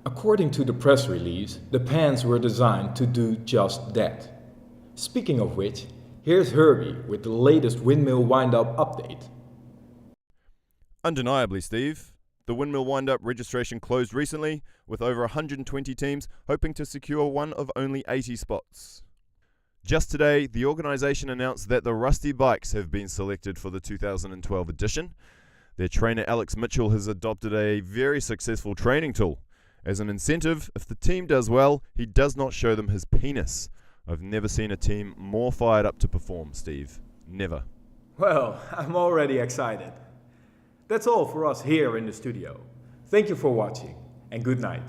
According to the press release, the pants were designed to do just that. Speaking of which, here's Herbie with the latest Windmill Windup update. Undeniably, Steve. The Windmill Windup registration closed recently, with over 120 teams hoping to secure one of only 80 spots. Just today, the organisation announced that the Rusty bikes have been selected for the 2012 edition. Their trainer Alex Mitchell has adopted a very successful training tool. As an incentive, if the team does well, he does not show them his penis. I've never seen a team more fired up to perform, Steve. Never. Well, I'm already excited. That's all for us here in the studio. Thank you for watching and good night.